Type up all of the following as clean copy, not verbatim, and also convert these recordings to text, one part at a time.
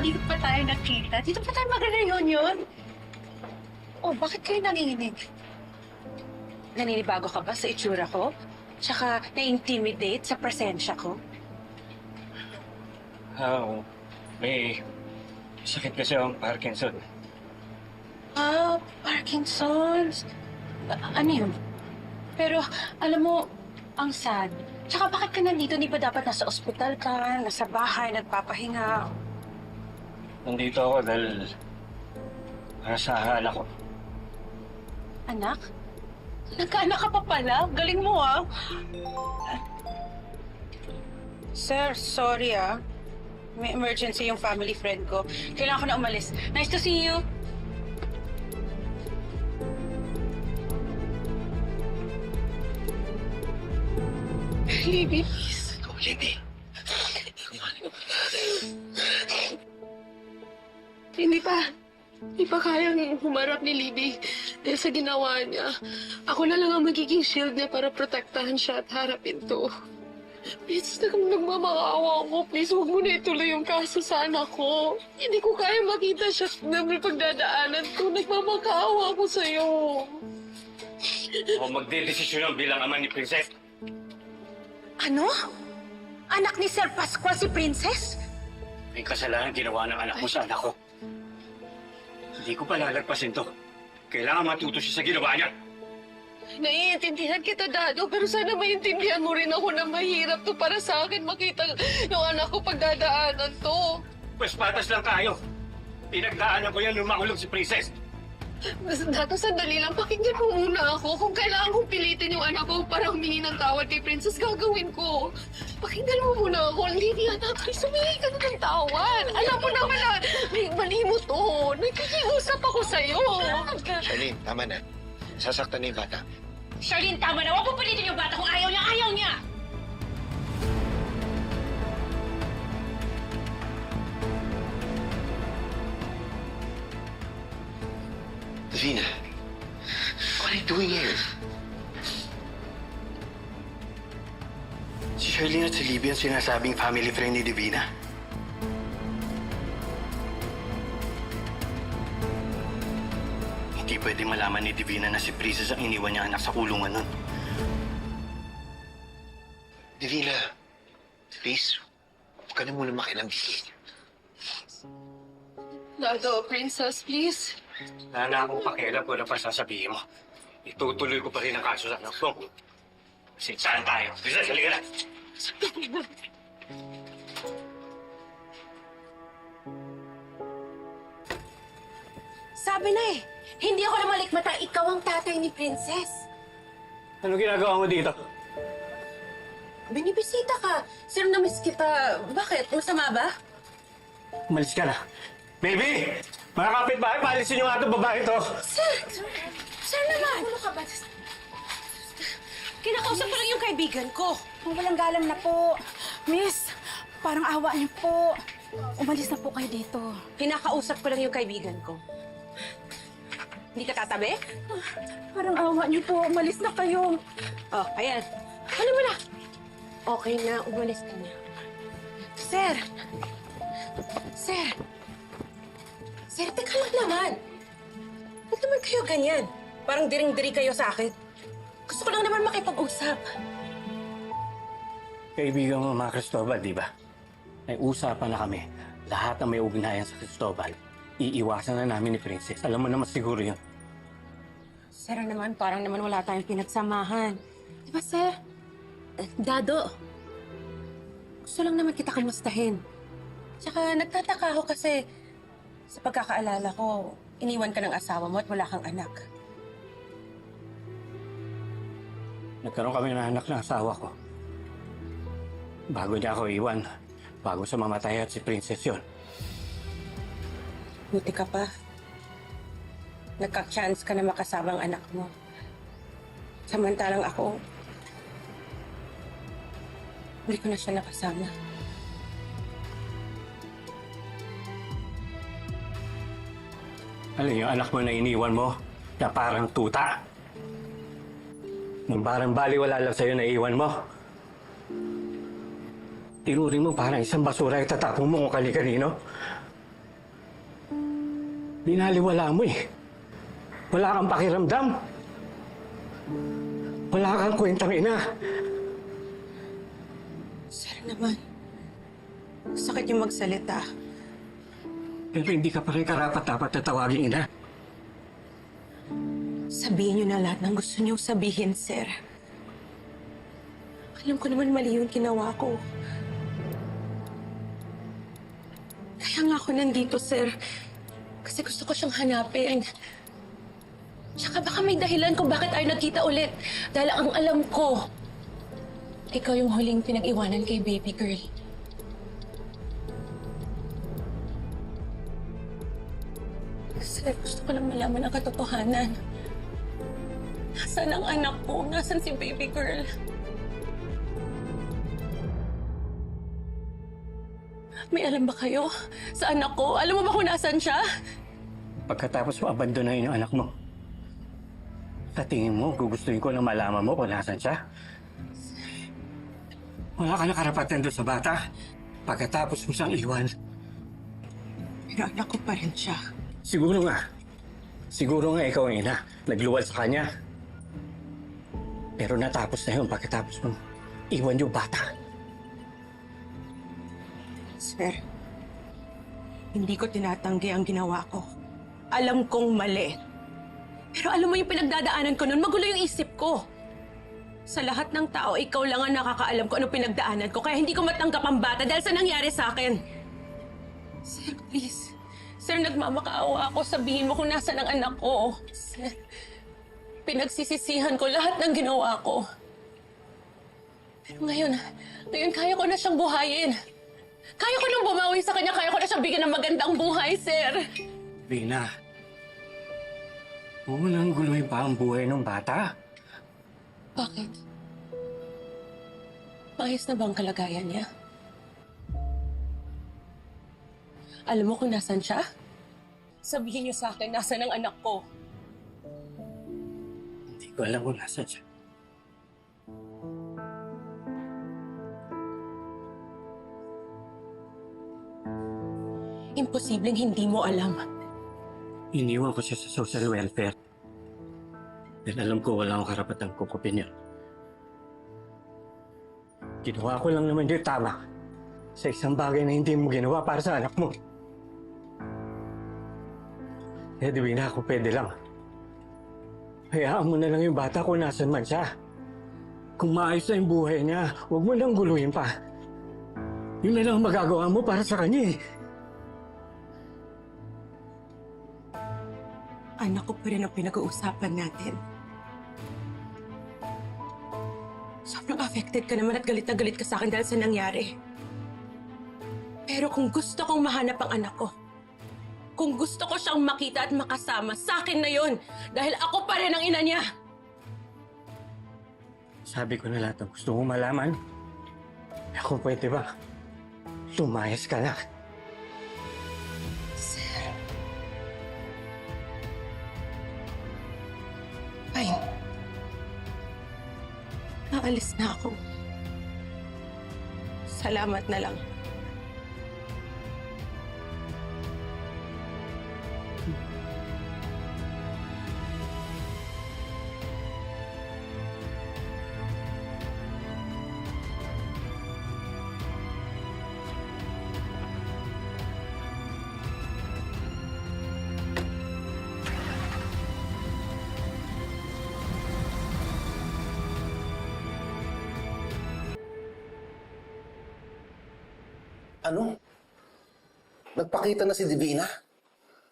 hindi pa tayo nakita. Dito pa tayo magre-reunion. Oh, bakit kayo nanginginig? Naninibago ka ba sa itsura ko? Tsaka na-intimidate sa presensya ko? Oo. May sakit kasi ang Parkinson. Ah, Parkinson's. Ano yun? Pero, alam mo, ang sad. Tsaka bakit ka nandito? Di ba dapat nasa ospital ka, nasa bahay, nagpapahinga? Nandito ako dahil para sa anak ko. Anak? Nagkaanak ka pa pala? Galing mo, ah. Sir, sorry, ah. May emergency yung family friend ko. Kailangan ko na umalis. Nice to see you. Libby, please. Ikaw, Libby. Hindi pa kayang humarap ni Libby dahil sa ginawa niya. Ako na lang ang magiging shield niya para protektahan siya at harapin to. Please, nagmamakaawa ako. Please, huwag mo na ituloy yung kaso sa anak ko. Hindi ko kaya makita siya na may pagdadaanan ko. Nagmamakaawa ako sa'yo. Ako magdedesisyon bilang ama ni Princess. Ano? Anak ni Sir Pascual si Princess? May kasalanan ginawa ng anak mo sa anak ko. Hindi ko pa lalagpasin to. Kailangan matuto siya sa ginawa niya. Naiintindihan kita, Dado, pero sana maintindihan mo rin ako na mahirap to para sa akin makita yung anak ko pagdadaanan to. Pues patas lang tayo. Pinagdaanan ko yan nung makulong si Princess. Dado, sandali lang. Pakinggan mo muna ako. Kung kailangan kong pilitin yung anak ko para humingi ng tawad kay Princess, gagawin ko. Pakinggan mo muna ako. Lydia, tatay, sumingi ka na ng tawad. Alam mo naman na may mali mo to. Nakikiusap ako sa'yo. Charlene, tama na. Sasaktan na yung bata. Charlene, tama na. Huwag mo pilitin yung bata kung ayaw niya, ayaw niya! Davina, what are you doing here? Si Charlene at si Libby ang sinasabing family friend ni Divina. Hindi pwede malaman ni Divina na si Princess ang iniwan niya anak sa kulungan nun. Davina, please, huwag ka na muna makilang dito. Dado, Princess, please. Wala na akong pakialam kung ano pa sasabihin mo. Itutuloy ko pa rin ang kaso sa anak ko. Sinsaan tayo. Princess, halika na. Sabi na eh, hindi ako namalikmata. Ikaw ang tatay ni Princess. Ano ginagawa mo dito? Binibisita ka. Sir, na-miss kita. Bakit? Masama ba? Umalis ka na. Baby! Mga kapitbahay, paalisin yung atong babae to. Sir! Sir naman! Ano ka ba? Kinakausap ko lang yung kaibigan ko. Ang walang galang na po. Miss, parang awa niyo po. Umalis na po kayo dito. Kinakausap ko lang yung kaibigan ko. Hindi ka tatabi? Parang awa niyo po. Umalis na kayo. Oh, ayan. Ano mo na? Okay na, umalis ka na. Sir! Sir! Sir, teka lang naman. Ba't naman kayo ganyan? Parang diring-diri kayo sa akin. Gusto ko lang naman makipag-usap. Kaibigan mo mga Cristobal, di ba? May usapan na kami. Lahat na may ugnayan sa Cristobal, iiwasan na namin ni Princess. Alam mo naman siguro yun. Sir naman, parang naman wala tayong pinagsamahan. Di ba, sir? Dado, gusto lang naman kita kamustahin. Tsaka nagtataka ako kasi sa pagkakaalala ko, iniwan ka ng asawa mo at wala kang anak. Nagkaroon kami ng anak ng asawa ko. Bago niya ako iwan, bago sa mamatay at si Princess yun. Buti ka pa. Nagka-chance ka na makasama ang anak mo. Samantalang ako, hindi ko na siya nakasama. Alam yung anak mo na iniwan mo, na parang tuta. Nung parang baliwala lang sa'yo na iwan mo. Tinuring mo parang isang basura yung tatapong mo kung kani-kanino. Binaliwala mo eh. Wala kang pakiramdam. Wala kang kwentang ina. Sir naman, sakit yung magsalita. Pero hindi ka pa rin karapat-dapat na tawaging ina. Sabihin niyo na lahat ng gusto niyong sabihin, sir. Alam ko naman mali yung ginawa ko. Kaya nga ako nandito, sir. Kasi gusto ko siyang hanapin. Tsaka baka may dahilan kung bakit tayo nagkita ulit. Dahil ang alam ko, ikaw yung huling pinag-iwanan kay baby girl. Sir, gusto ko lang malaman ang katotohanan. Nasaan ang anak ko? Nasaan si baby girl? May alam ba kayo sa anak ko? Alam mo ba kung nasaan siya? Pagkatapos mo abandonahin yung anak mo, sa tingin mo, gugustuhin ko na malaman mo kung nasan siya? Wala ka na karapatan doon sa bata. Pagkatapos mo siyang iwan. Pero anak ko pa rin siya. Siguro nga ikaw ang ina. Nagluwal sa kanya. Pero natapos na yun pagkatapos mo iwan yung bata. Sir, hindi ko tinatanggi ang ginawa ko. Alam kong mali. Pero alam mo yung pinagdadaanan ko noon, magulo yung isip ko. Sa lahat ng tao, ikaw lang ang nakakaalam ko anong pinagdaanan ko, kaya hindi ko matanggap ang bata dahil sa nangyari sa akin. Sir, please. Sir, nagmamakaawa ako. Sabihin mo kung nasaan ang anak ko. Sir, pinagsisisihan ko lahat ng ginawa ko. Pero ngayon kaya ko na siyang buhayin. Kaya ko nang bumawi sa kanya, kaya ko na siyang bigyan ng magandang buhay, sir. Bina, huwag mo nang guluhin pa ang buhay ng bata. Bakit? Maayos na ba ang kalagayan niya? Alam mo kung nasan siya? Sabihin niyo sa akin, nasan ang anak ko? Hindi ko alam kung nasan siya. Imposibleng hindi mo alam. Iniwan ko siya sa social welfare. Dahil alam ko wala akong karapatang kukupin yun. Ginawa ko lang naman yung tama sa isang bagay na hindi mo ginawa para sa anak mo. Kaya di na ako pwede lang. Hayaan mo na lang yung bata kung nasan man siya. Kung maayos na yung buhay niya, huwag mo nang guluhin pa. Yun na lang ang magagawa mo para sa kanya eh. Anak ko pa rin ang pinag-uusapan natin. Sobrang affected ka naman at galit na galit ka sa akin dahil sa nangyari. Pero kung gusto kong mahanap ang anak ko, kung gusto ko siyang makita at makasama, sa akin na yon. Dahil ako pa rin ang ina niya. Sabi ko na lahat ng gusto mong malaman. Kung pwede ba, lumayas ka na. Sir. Fine. Aalis na ako. Salamat na lang. Ano? Nagpakita na si Divina?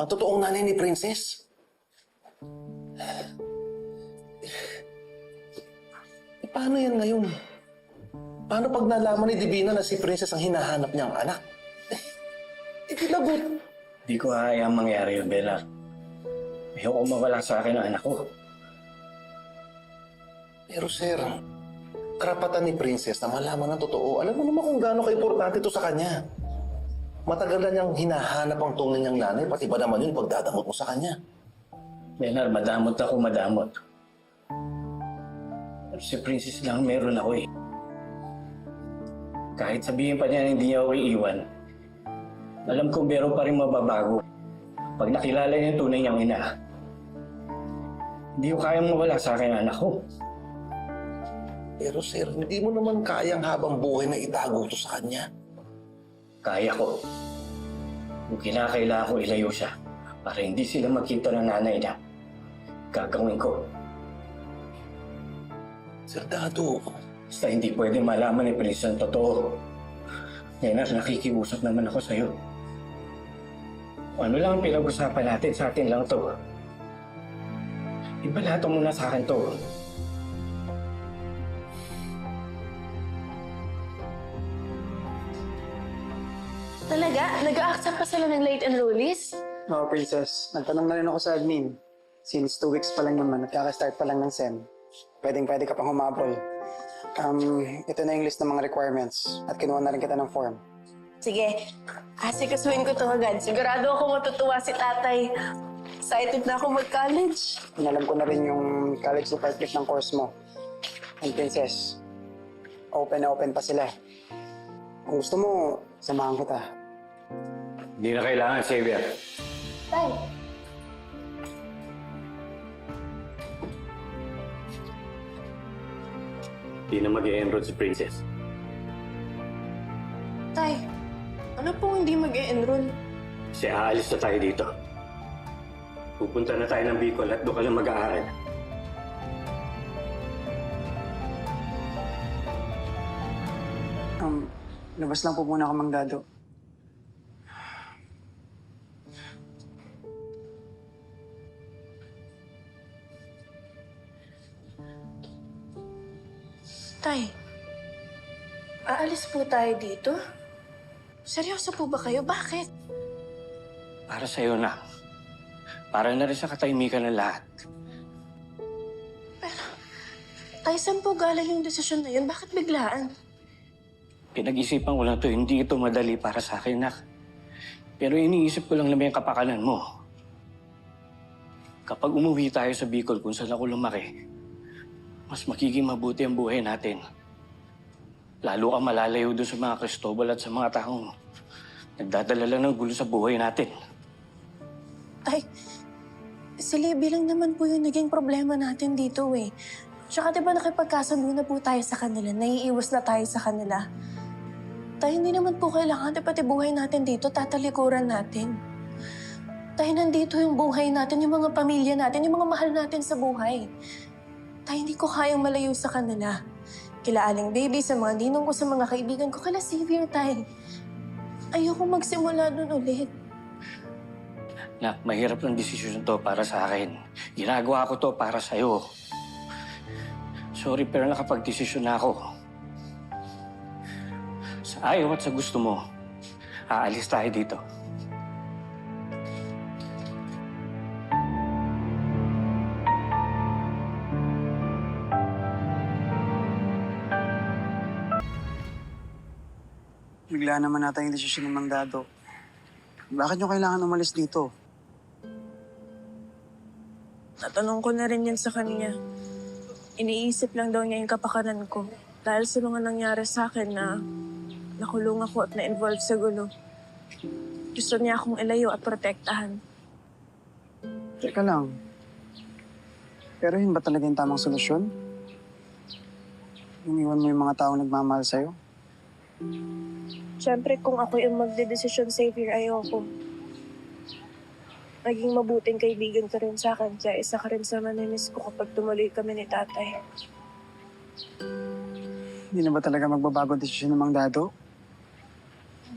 Ang totoong nanay ni Princess? Paano yan ngayon? Paano pag nalaman ni Divina na si Princess ang hinahanap niyang anak? Lagot. Di ko hayaan mangyari yun, Bella. Ayoko mawala sa akin ang anak ko. Pero sir, karapatan ni Princess na malaman ng totoo. Alam mo naman kung gaano ka-importante ito sa kanya. Matagal na niyang hinahanap ang tunay niyang nanay, pati ba naman yun pagdadamot mo sa kanya? Bella, madamot ako, madamot. Pero si Princess lang meron ako eh. Kahit sabihin pa niya na hindi niya ako iiwan, alam kong meron pa rin mababago Pag nakilala niya yung tunay niyang ina, hindi ko kayang mawala sa akin ang anak ko. Pero sir, hindi mo naman kayang habang buhay na itago to sa kanya. Kaya ko. Kung kinakailangan ko ilayo siya para hindi sila magkita ng nanay niya, gagawin ko. Sir Dado, Basta hindi pwede malaman ni Prince ang totoo. Ngayon, nakikiusap naman ako sa'yo. Ano lang ang pinag-usapan natin, sa atin lang to. Ibalato mo na sa akin to. Talaga? Nag-a-accept pa sila ng late enrollees? Oo, Princess. Nagtanong na rin ako sa admin. Since 2 weeks pa lang naman, nagkaka-start pa lang ng SEM. Pwede ka pang humabol. Ito na yung list ng mga requirements at kinuha na rin kita ng form. Sige, asikasuhin ko to agad. Sigurado ako matutuwa si tatay. Excited na ako mag-college. Inalam ko na rin yung college department ng course mo. And Princess, open na open pa sila. Kung gusto mo, samahan kita. Hindi na kailangan, Xavier. Tay, Hindi na mag-e-enroll si Princess. tay, ano pong hindi mag-e-enroll? Kasi aalis na tayo dito. Pupunta na tayo ng Bicol at doon ka lang mag-aaral. Labas lang po muna ako, Mang Dado. Tay, aalis po tayo dito? Seryoso po ba kayo? Bakit? Para sa'yo na. Para na rin sa katahimikan ng lahat. Tay, saan po galing yung desisyon na yun? Bakit biglaan? Pinag-isipan ko lang to, hindi ito madali para sa akin, nak. Pero iniisip ko lang naman yung kapakanan mo. Kapag umuwi tayo sa Bicol kung saan ako lumaki, mas magiging mabuti ang buhay natin. Lalo kang malalayo doon sa mga Cristobal at sa mga taong nagdadala lang ng gulo sa buhay natin. Tay, si Libby lang naman po yung naging problema natin dito eh. Tsaka diba nakipagkasundo na po tayo sa kanila, naiiwas na tayo sa kanila. Tay, hindi naman po kailangan pati buhay natin dito, tatalikuran natin. Tay, nandito yung buhay natin, yung mga pamilya natin, yung mga mahal natin sa buhay. Tay, hindi ko kayang malayo sa kanila. Kila Aling Baby, sa mga ninong ko, sa mga kaibigan ko, kala Xavier, tay. Ayoko magsimula doon ulit. Nak, mahirap ng desisyon to para sa akin. Ginagawa ko to para sa'yo. Sorry, pero nakapag-desisyon na ako. Sa ayaw at sa gusto mo, aalis tayo dito. Bigla naman natin yung desisyon ng Mang Dado. Bakit nyo kailangan umalis dito? Natanong ko na rin yan sa kanya. Iniisip lang daw niya yung kapakanan ko. Dahil sa mga nangyari sa akin na nakulong ako at na-involve sa gulo. Gusto niya akong ilayo at protektahan. Teka lang. Pero yun ba talaga yung tamang solusyon? Iniwan mo yung mga taong nagmamahal sa'yo? Siyempre, kung ako yung magdedesisyon, Xavier, ayoko. Naging mabuting kaibigan ka rin sa akin, kaya isa ka rin sa manimiss ko kapag tumuloy kami ni tatay. Hindi na ba talaga magbabago ang desisyon ng Mang Dado?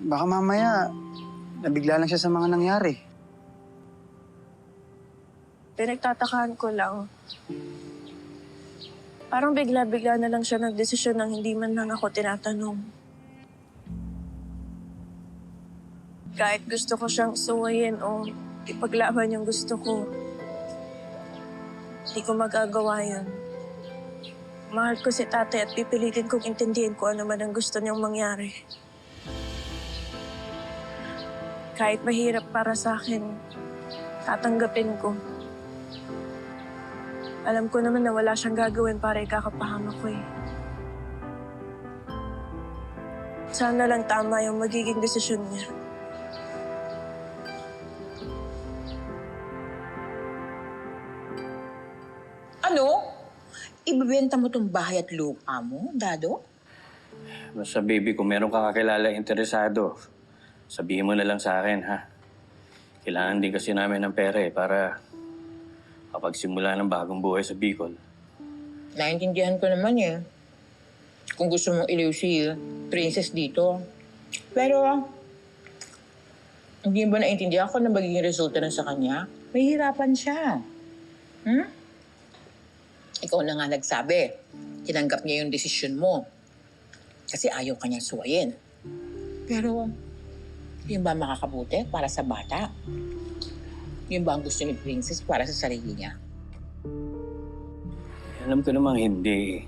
Baka mamaya, nabigla lang siya sa mga nangyari. Pinagtatakaan ko lang. Parang bigla-bigla na lang siya nagdesisyon nang hindi man lang ako tinatanong. Kahit gusto ko siyang suwayin o ipaglaban yung gusto ko, hindi ko magagawa yun. Mahal ko si tatay at pipilitin kong intindihin kung ano man ang gusto niyang mangyari. Kahit mahirap para sa akin, tatanggapin ko. Alam ko naman na wala siyang gagawin para ikakapahamak ko eh. Sana lang tama yung magiging desisyon niya. ibebenta mo tong bahay at lupa mo, Dado? Basta baby, kung meron kang kakilala interesado, sabihin mo na lang sa akin, ha? Kailangan din kasi namin ng pera para kapagsimula ng bagong buhay sa Bicol. Naintindihan ko naman eh. Kung gusto mong iliw si Princess dito. Pero, hindi ba naintindihan ko na magiging resulta na sa kanya? Mahihirapan siya. Ikaw na nga nagsabi. Tinanggap niya yung desisyon mo. Kasi ayaw kanyang suwayin. Pero, yun ba makakabuti para sa bata? Yun ba ang gusto ni Princess para sa sarili niya? Alam ko namang hindi.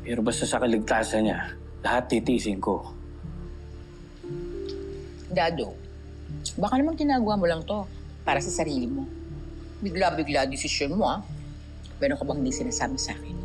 Pero basta sa kaligtasan niya, lahat titiisin ko. Dado, baka naman ginagawa mo lang to para sa sarili mo. Bigla-bigla desisyon mo, ah. Meron ka bang hindi sinasabi sa akin?